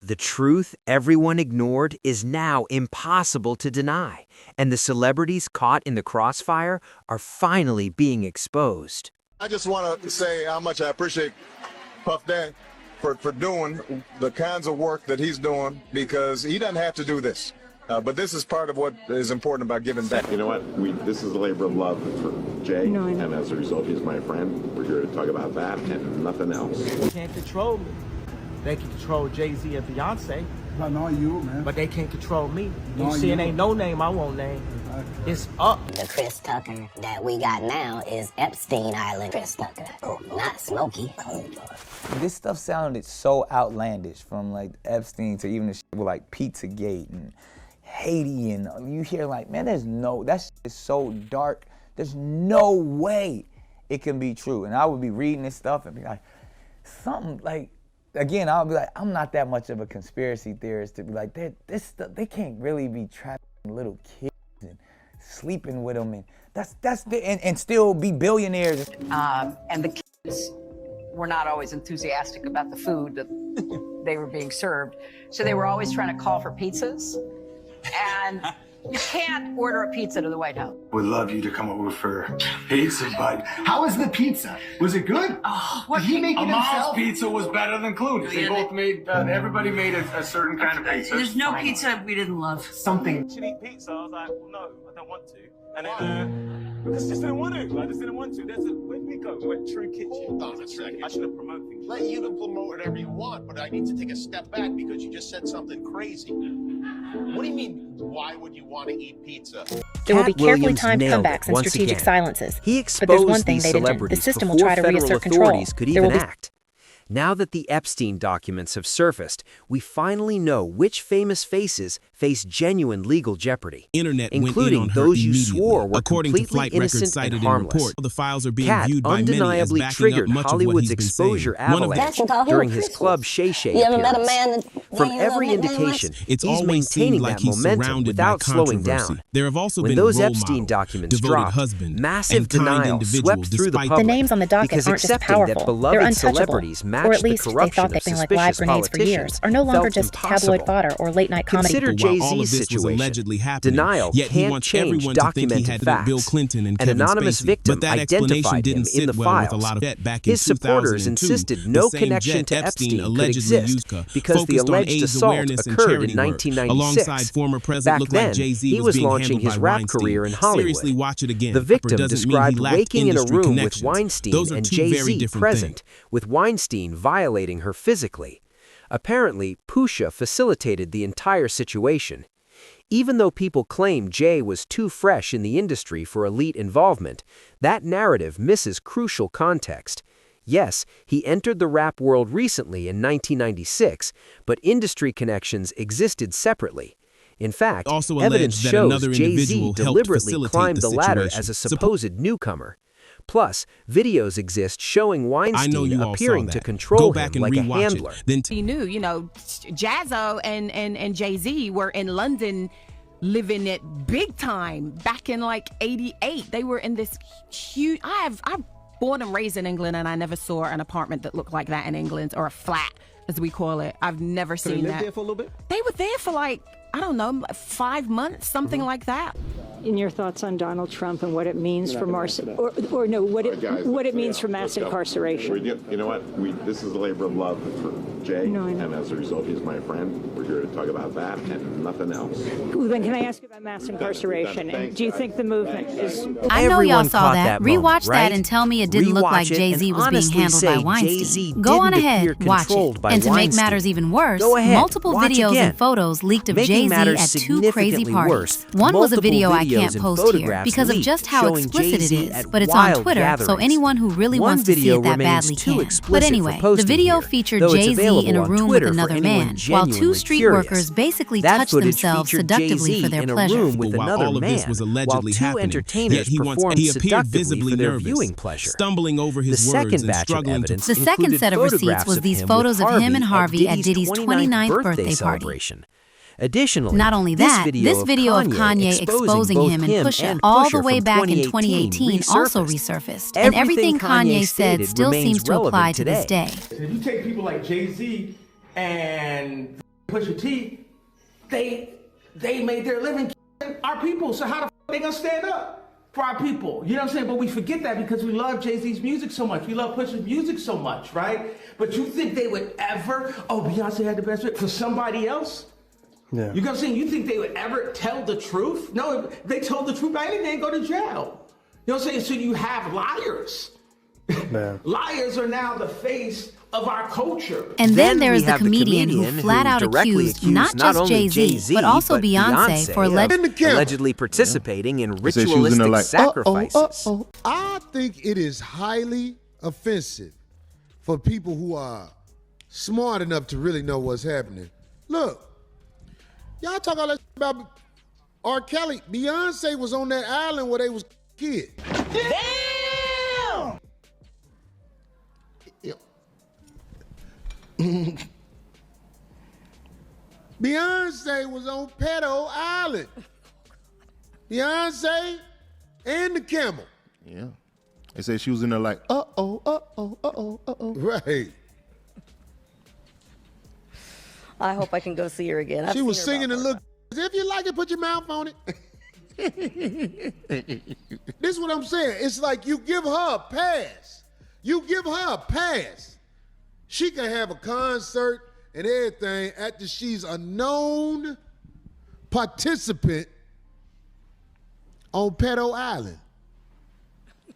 The truth everyone ignored is now impossible to deny, and the celebrities caught in the crossfire are finally being exposed. I just want to say how much I appreciate Puff Daddy for doing the kinds of work that he's doing, because he doesn't have to do this. But this is part of what is important about giving back. You know what? This is a labor of love for Jay, and as a result, he's my friend. We're here to talk about that and nothing else. They can't control me. They can control Jay-Z and Beyoncé. Not you, man. But they can't control me. You see, it ain't no name I won't name. It's up. The Chris Tucker that we got now is Epstein Island Chris Tucker, not Smokey. This stuff sounded so outlandish, from like Epstein to even the shit with like Pizzagate and Haiti, and you hear like, man, that shit is so dark. There's no way it can be true. And I would be reading this stuff and be like, something like, again, I'll be like, I'm not that much of a conspiracy theorist to be like, they can't really be trapping little kids and sleeping with them, and and still be billionaires. And the kids were not always enthusiastic about the food that they were being served, so they were always trying to call for pizzas, and you can't order a pizza to the White House. Would love you to come over for pizza, but how was the pizza? Was it good? Oh, what did he make it Mom's himself? pizza was better than Clooney's. They both made, everybody made a certain kind of pizza. There's no pizza we didn't love. Something. Should eat pizza? I was like, well, no, I don't want to. And then, because I just didn't want to. I just didn't want to. Where did we go? We went True Kitchen. Hold on a second. I should have promoted things. Let you to promote whatever you want, but I need to take a step back because you just said something crazy. What do you mean, why would you want to eat pizza? There will be Cat carefully Williams timed nailed comebacks it and once strategic again. silences. He But there's one exposed thing these they didn't do. The celebrities system will before try to federal reassert control. authorities could There even will be act. Now that the Epstein documents have surfaced, we finally know which famous faces face genuine legal jeopardy, including those you swore were completely innocent and harmless. The files are being Cat viewed by many as undeniably backing up triggered much of what Hollywood's he's been exposure saying. One of avalanche during his Club Shay Shay You ever met a appearance. man that From you every love that very much? indication, It's he's always seemed maintaining like that he's momentum surrounded without by slowing controversy. down. There have also When been those role Epstein model, documents devoted dropped, husband, massive and kind denial individual, swept through the despite public. The names on the docket because aren't just accepting that powerful, beloved they're untouchable. celebrities Or matched at least the they corruption thought of they'd been like suspicious live grenades for years, politicians are no longer felt just impossible. tabloid fodder or late-night comedy. Consider While all Jay-Z's of this was situation. allegedly happening, Denial yet he can't wants change everyone to think he documented had to be Bill facts. Clinton and An Kevin anonymous Spacey. victim But that explanation identified didn't him in sit the well with a files. lot of debt back in His supporters 2002. insisted The no same connection jet to Epstein Epstein could allegedly exist used because the focused on alleged AIDS assault awareness and occurred charity in work. 1996. Alongside former president Back looked then, like Jay-Z he was being launching handled his by rap Weinstein. career in Hollywood. Seriously, watch it again. The victim Doesn't mean he described lacked waking in a industry room with connections. Weinstein Those are and two very Jay-Z different present, things. with Weinstein violating her physically. Apparently, Pusha facilitated the entire situation. Even though people claim Jay was too fresh in the industry for elite involvement, that narrative misses crucial context. Yes, he entered the rap world recently in 1996, but industry connections existed separately. In fact, Also evidence alleged that shows another Jay-Z individual helped deliberately facilitate climbed the ladder situation. as a supposed newcomer. Plus, videos exist showing Weinstein all appearing saw to that. control Go back him and like a rewatch handler. It. Then He knew, Jazzo and Jay-Z were in London living it big time back in like 88. They were in this huge, I'm born and raised in England, and I never saw an apartment that looked like that in England, or a flat, as we call it. I've never seen that. They lived there for a little bit? They were there for like, I don't know, 5 months, something like that. In your thoughts on Donald Trump and what it means for mass incarceration? You know what? This is a labor of love for Jay, and as a result, he's my friend. We're here to talk about that and nothing else. Well, then can I ask you about mass incarceration? And do you think the movement is... I know y'all Everyone saw caught that. that Rewatch moment, right? that and tell me it didn't look Rewatch like it Jay-Z and was being honestly handled say by Weinstein. Jay-Z Go on didn't ahead, appear watch controlled it. by And to make Weinstein. matters even worse, Go ahead, multiple watch videos again. and photos leaked of Making Jay-Z matters at two crazy significantly parties. worse, One was a multiple video I videos can't and post here photographs because of leaked just how showing explicit it Jay-Z is, at but it's on wild Twitter, so gatherings. anyone who really One wants to see video it that remains badly too can. explicit But for anyway, the posting video here, featured though it's Jay-Z in available a on room Twitter with for another anyone man, while two genuinely street curious. workers basically That touched footage themselves featured seductively Jay-Z for their in a pleasure. room with While another all of this man, was while allegedly two happening, entertainers yet he performed appeared seductively visibly for their nervous, viewing pleasure. stumbling over The his words second and batch of struggling to evidence The second included set of receipts photographs was of these him photos with of him and Harvey at Diddy's 29th 29th birthday party. celebration. Additionally, Not only that, this video of Kanye exposing both him and Pusha and all Pusha the way from back in 2018 also resurfaced. And everything Kanye said stated still remains seems to apply relevant to this day. If you take people like Jay-Z and Pusha T, they made their living our people. So how the f they gonna stand up for our people? You know what I'm saying? But we forget that because we love Jay-Z's music so much. We love Pusha's music so much, right? But you think they would ever, oh, Beyonce had the best for somebody else? Yeah. You know what I'm saying? You think they would ever tell the truth? No, if they told the truth, they didn't go to jail. You know what I'm saying? So you have liars. Man. Liars are now the face of our culture. And then there is the comedian who flat out accused not just Jay-Z, but also Beyonce for allegedly participating in ritualistic sacrifices. I think it is highly offensive for people who are smart enough to really know what's happening. Look, y'all talk all that about R. Kelly. Beyonce was on that island where they was kids. Damn! Beyonce was on Pedo Island. Beyonce and the camel. Yeah. They said she was in there like, uh-oh. Right. I hope I can go see her again. She was singing and look. If you like it, put your mouth on it. This is what I'm saying. It's like you give her a pass. You give her a pass. She can have a concert and everything after she's a known participant on Pedo Island.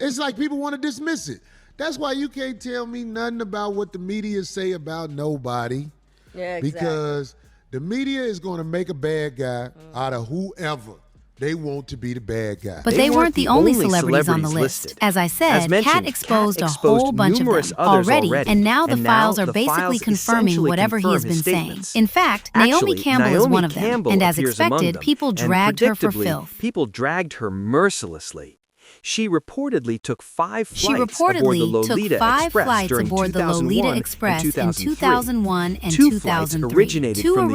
It's like people want to dismiss it. That's why you can't tell me nothing about what the media say about nobody. Yeah, exactly. Because the media is going to make a bad guy out of whoever they want to be the bad guy. But they weren't the only celebrities on the list. As I said, Kat exposed a whole bunch of them already, and now the files are basically confirming whatever he has been saying. In fact, Naomi Campbell is one of them, and as expected, people dragged her for filth. People dragged her mercilessly. She reportedly took 5 flights aboard the Lolita Express during 2001 and 2003. 2 flights originated from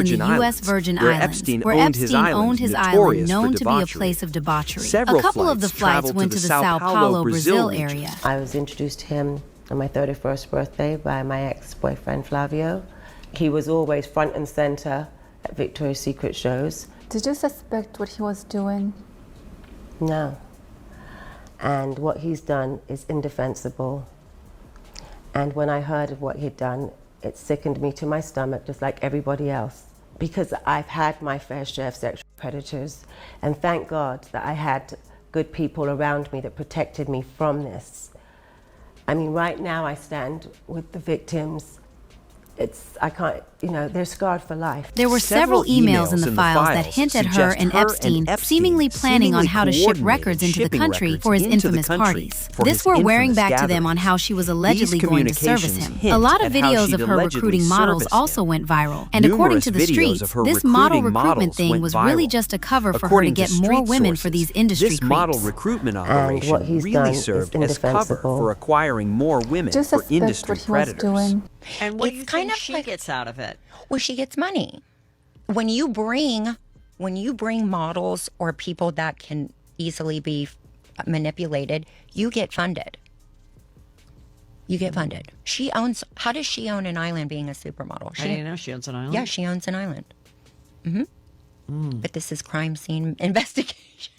the U.S. Virgin Islands, where Epstein owned his island, known to be a place of debauchery. A couple of the flights went to the Sao Paulo, Brazil area. I was introduced to him on my 31st birthday by my ex-boyfriend Flavio. He was always front and center at Victoria's Secret shows. Did you suspect what he was doing? No. And what he's done is indefensible. And when I heard of what he'd done, it sickened me to my stomach, just like everybody else. Because I've had my fair share of sexual predators, and thank God that I had good people around me that protected me from this. I mean, right now I stand with the victims. I can't, they're scarred for life. There were several emails in the files that hint at her and Epstein seemingly planning on how to ship records into the country for his infamous parties. This we're wearing back to them on how she was allegedly going to service him. A lot of videos of her recruiting models also went viral. And according to the streets, this model recruitment thing was really just a cover for her to get more women for these industry creeps. This model recruitment operation really served as cover for acquiring more women for industry predators. And what do you think she gets out of it? Well, she gets money. When you bring models or people that can easily be manipulated, you get funded. You get funded. How does she own an island being a supermodel? How do you know she owns an island? Yeah, she owns an island. But this is crime scene investigation.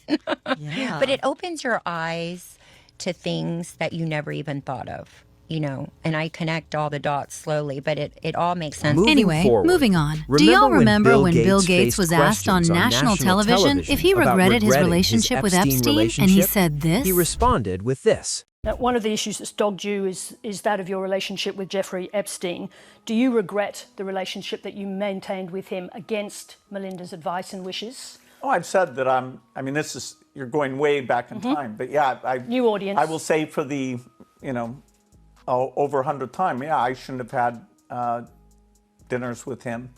Yeah. But it opens your eyes to things that you never even thought of. And I connect all the dots slowly, but it all makes sense. Moving on. Do y'all remember when Bill Gates was asked on national television if he regretted his relationship with Epstein, and he said this? He responded with this. Now, one of the issues that's dogged you is that of your relationship with Jeffrey Epstein. Do you regret the relationship that you maintained with him against Melinda's advice and wishes? Oh, I've said that you're going way back in time, but yeah, new audience. I will say for the, over 100 times, yeah, I shouldn't have had dinners with him.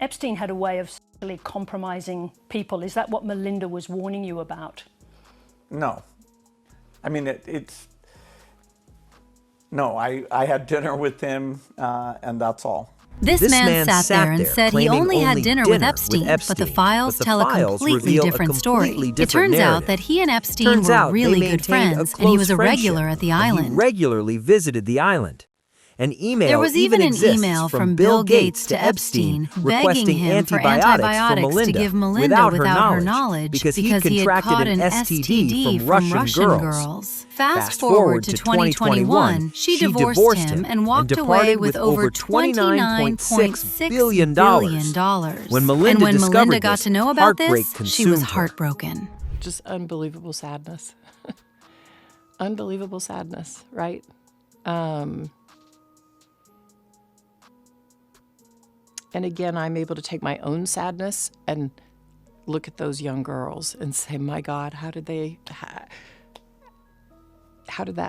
Epstein had a way of sexually compromising people. Is that what Melinda was warning you about? No. I mean, no, I had dinner with him, and that's all. This man sat there and said he only had dinner with Epstein, but the files tell a completely different story. It turns out that he and Epstein were really good friends, and he was a regular at the island. He regularly visited the island. An email There was even an exists email from Bill Gates to Epstein begging him for antibiotics to give Melinda without her knowledge because he had caught an STD from Russian girls. Fast forward to 2021, she divorced him and walked away with over $29.6 billion. When Melinda got to know about this, she was heartbroken. Just unbelievable sadness. Unbelievable sadness, right? And again, I'm able to take my own sadness and look at those young girls and say, my God, how did that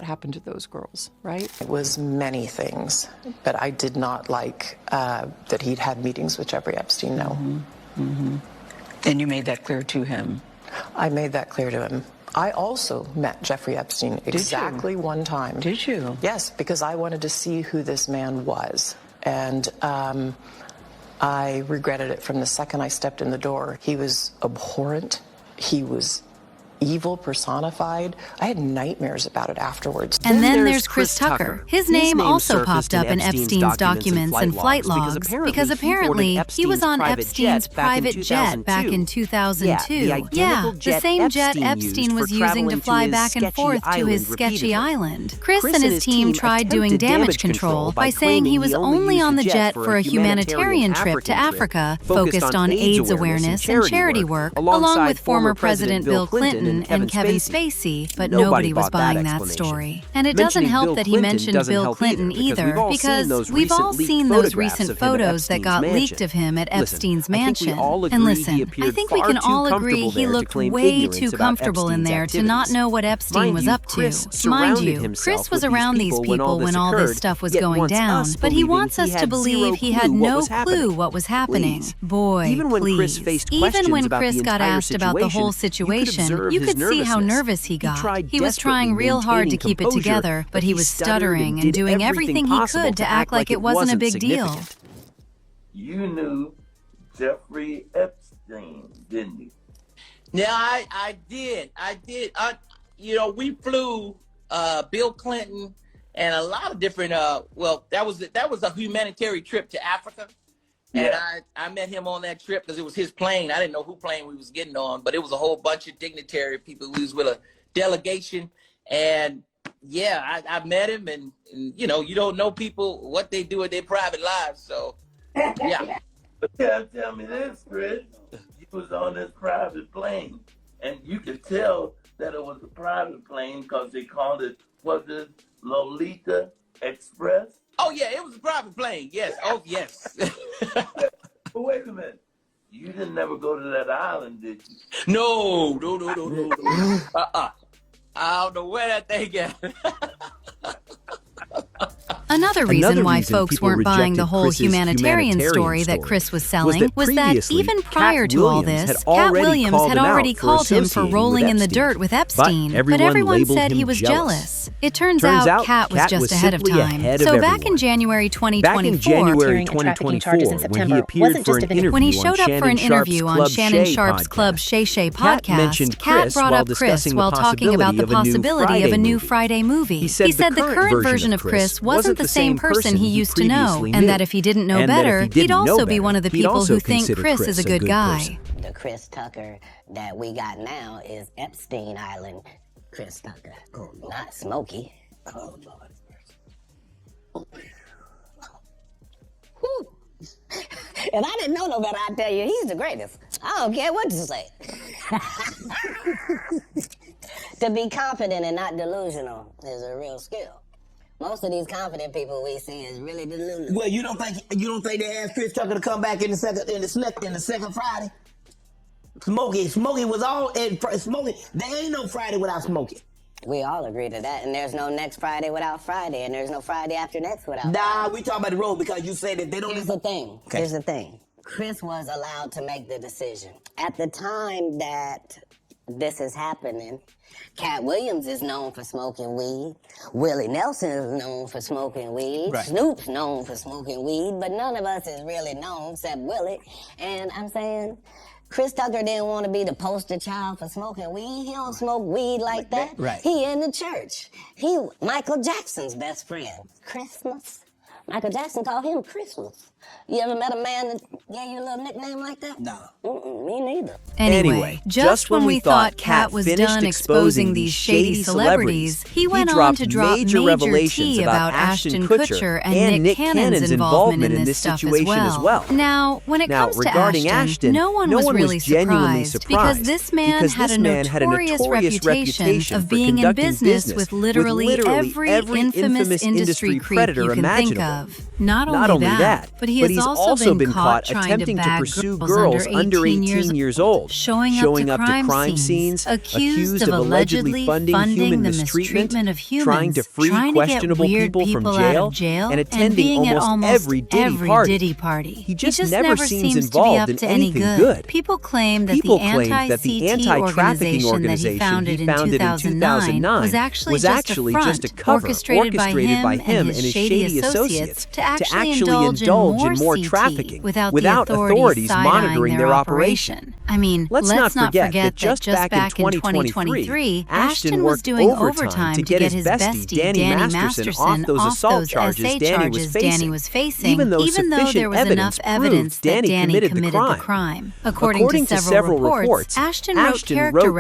happen to those girls, right? It was many things, but I did not like that he'd had meetings with Jeffrey Epstein, no. And you made that clear to him? I made that clear to him. I also met Jeffrey Epstein exactly one time. Did you? Yes, because I wanted to see who this man was. And I regretted it from the second I stepped in the door. He was abhorrent. He was evil personified. I had nightmares about it afterwards. And then there's Chris Tucker. His name also popped up in Epstein's documents and flight logs because apparently he was on Epstein's private jet back in 2002. Yeah, the same jet Epstein was using to fly back and forth to his sketchy island. Chris and his team tried doing damage control by saying he was only on the jet for a humanitarian trip to Africa focused on AIDS awareness and charity work, along with former President Bill Clinton and Kevin Spacey, but nobody was buying that story. And it doesn't help that he mentioned Bill Clinton either, because we've all seen those recent photos that got leaked of him at Epstein's mansion. And listen, I think we can all agree he looked way too comfortable in there to not know what Epstein was up to. Mind you, Chris was around these people when all this stuff was going down, but he wants us to believe he had no clue what was happening. Boy, please. Even when Chris got asked about the whole situation, you could see how nervous he got. He was trying real hard to keep it together, but he was stuttering and doing everything he could to act like it wasn't a big deal. You knew Jeffrey Epstein, didn't you? Yeah, I did. We flew Bill Clinton and a lot of different, that was a humanitarian trip to Africa. And I met him on that trip because it was his plane. I didn't know who plane we was getting on, but it was a whole bunch of dignitary people. We was with a delegation. And yeah, I met him, and you don't know people, what they do in their private lives. So yeah. But tell me this, Chris. You was on this private plane, and you could tell that it was a private plane because they called it, was it Lolita Express? Oh, yeah, it was a private plane. Yes. Oh, yes. But wait a minute. You didn't never go to that island, did you? No. I don't know where that thing at. Another reason why folks weren't buying the whole humanitarian story that Chris was selling was that even prior to all this, Cat Williams had already called him for rolling in the dirt with Epstein, but everyone said he was jealous. It turns out Cat was just ahead of time. So back in January 2024, when he appeared for an interview when he showed up for an interview on Shannon Sharp's Club Shay Shay podcast, Cat brought up Chris while talking about the possibility of a new Friday movie. He said the current version of Chris wasn't the same person he used to know, and that if he didn't know better, he'd also be one of the people who think Chris is a good guy. The Chris Tucker that we got now is Epstein Island Chris Tucker, not Smokey. Oh, Lord. Whew. If I didn't know no better, I'd tell you he's the greatest. I don't care what you say. To be confident and not delusional is a real skill. Most of these confident people we see is really delusional. Well, you don't think they asked Chris Tucker to come back in the second Friday? Smokey was all in Smokey. There ain't no Friday without Smokey. We all agree to that, and there's no next Friday without Friday, and there's no Friday after next without Friday. Nah, we talking about the road because you said that they don't. Here's the thing. Okay. Here's the thing. Chris was allowed to make the decision. At the time that this is happening, Cat Williams is known for smoking weed. Willie Nelson is known for smoking weed. Right. Snoop's known for smoking weed, but none of us is really known except Willie. And I'm saying, Chris Tucker didn't want to be the poster child for smoking weed. He don't smoke weed like that. Right. He in the church. He Michael Jackson's best friend. Christmas Michael Jackson called him Christmas. You ever met a man that gave you a little nickname like that? No. Me neither. Anyway, just when we thought Kat was done exposing these shady celebrities, he went on to drop major tea about Ashton Kutcher and Nick Cannon's involvement in this stuff as well. Now, when it comes to Ashton, no one was really surprised because this man had a notorious reputation of being in business with literally every infamous industry creep you can think of. Not only that, but he has also been caught attempting to pursue girls under 18 years old, showing up to crime scenes, accused of allegedly funding human mistreatment of humans, trying to free questionable people from jail, and attending almost every Diddy party. He just never seems involved in anything good. People claim that the anti-trafficking organization he founded in 2009 was actually just a cover orchestrated by him and his shady associates to actually indulge in more trafficking without authorities monitoring their operation. I mean, let's not forget that just back in 2023, Ashton was doing overtime to get his bestie Danny Masterson off those assault charges Danny was facing, even though there was enough evidence that Danny committed the crime. According to several reports, Ashton wrote character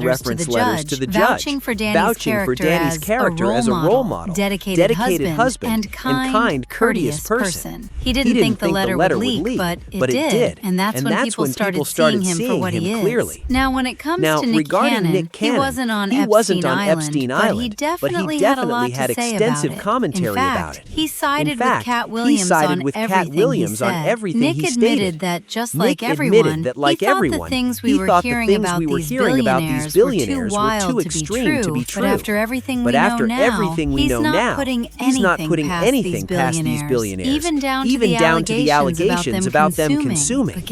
reference letters to the judge, vouching for Danny's character as a role model, dedicated husband, and kind, courteous person. He didn't think the letter would leak, but it did, and that's when people started seeing him for what he is. Now, when it comes to Nick Cannon, he wasn't on Epstein Island, but he definitely had a lot to say about it. In fact, he sided with Cat Williams on everything he said. Nick admitted that just like everyone, he thought the things we were hearing about these billionaires were too wild to be true. But after everything we know now, he's not putting anything past these billionaires, even down to the allegations about them consuming. But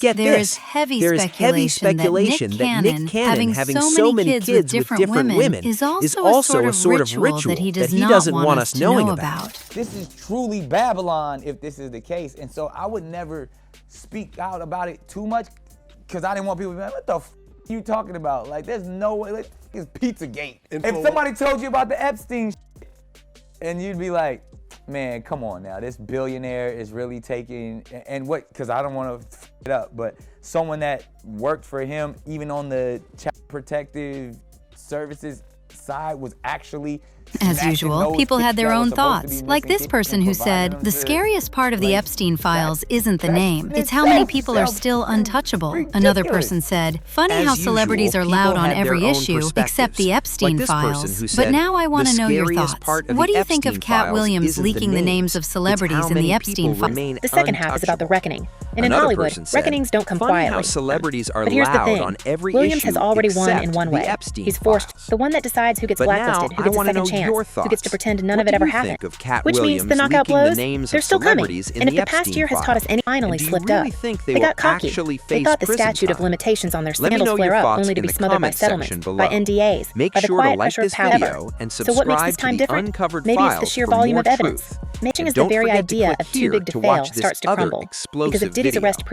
get this, there is heavy speculation that Nick Cannon, having so many kids with different women, is also a sort of ritual that he doesn't want us knowing about. This is truly Babylon if this is the case, and so I would never speak out about it too much because I didn't want people to be like, what the f you talking about? Like, there's no way, like, it's Pizzagate. If somebody told you about the Epstein shit, and you'd be like, man, come on now, this billionaire is really taking, and what, because I don't want to f it up, but someone that worked for him, even on the child protective services side, was actually As usual, people had their own thoughts, like this person who said, the scariest part of the Epstein files isn't the name, it's how many people are still untouchable. Another person said, funny how celebrities are loud on every issue except the Epstein files. But now I want to know your thoughts. What do you think of Cat Williams leaking the names of celebrities in the Epstein files? The second half is about the reckoning. And in Hollywood, reckonings don't come quietly. But here's the thing, Williams has already won in one way. He's forced the one that decides who gets blacklisted, who gets a second chance, who gets to pretend none of it ever happened. Which means the knockout blows, they're still coming. And if the past year has taught us any, finally slipped up. They got cocky. They thought the statute of limitations on their scandals flare up only to be smothered by settlements, by NDAs, by the quiet pressure of power. So what makes this time different? Maybe it's the sheer volume of evidence. Matching is the very idea of too big to fail starts to crumble. Because if Diddy's arrest proves